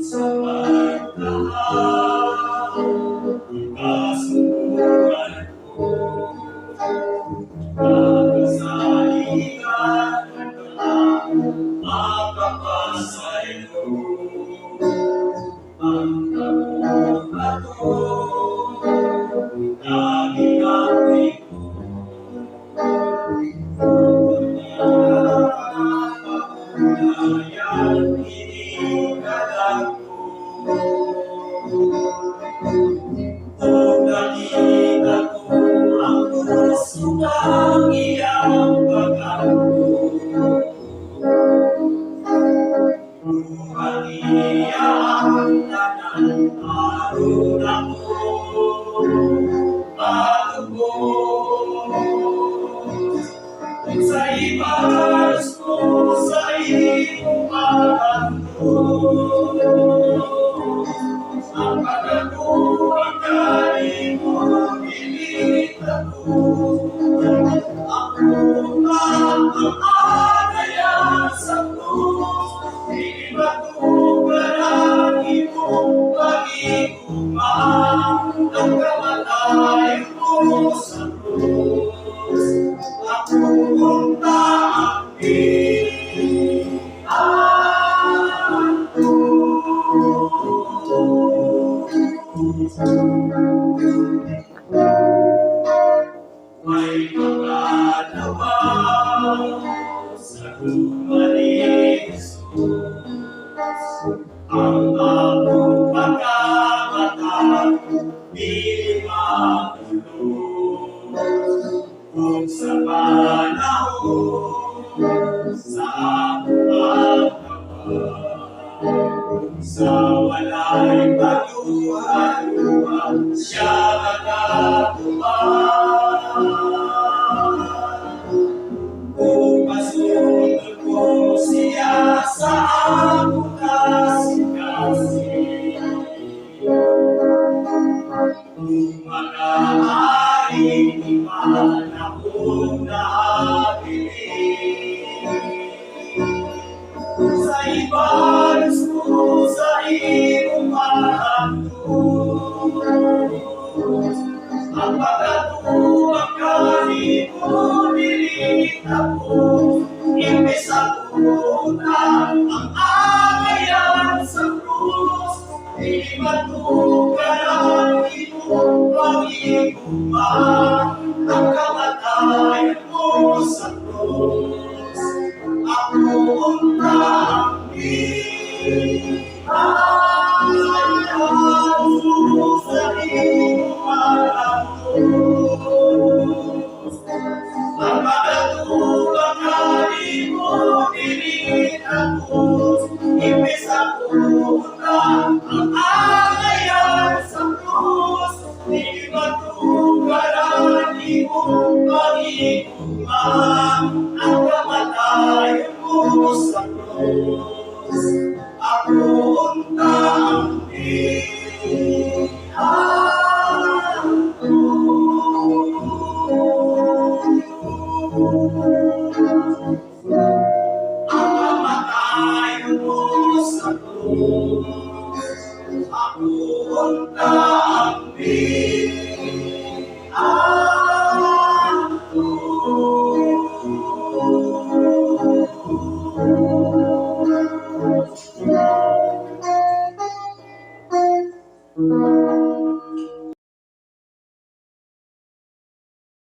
Sapat lahat ang kasubukan ko, kakasalihan at makapasaylo. Ang takot ako, naginati ko, ungayan, inigalang ko. Kung nakita ko ang puso ng iyang pag-albo, buhat iya ang tanan, aron ako patubos. Sa ibaras ko sa iyong pag-albo, ang pagkakulit kay mo, nilita ko. Ako ang ANGAYAN sa Krus, di matugaran imong pag-igugma. Ang kamatayan mo sa Krus, ako unta ang may pagkanawa sa gumaling Jesus. Ang akong pagkamatay, di matulog. Kung sa panahon, sa akong pagkawa, sa walay pagluha-luha, siya kung masunod ko siya sa akong kasing-kasing, kung makaaring iman akong naabilin, sa ibaras ko sa iyong mahamdos, ang pagkatuwang kanimo nilita ko, imbes ako na ang ANGAYAN sa Krus, di matugaran imong pag-igugma. Ang kamatayan mo sa Krus, ako unta ang sa iyong malamos. Ang pagkatuwang kanimo nilita ko, imbes ako na ang ANGAYAN sa Krus, di matugaran imong pag-igugma. Ang kamatayan mo sa Krus, ako unta ang ang kamatayan mo sa Krus, ako unta ang Thank you.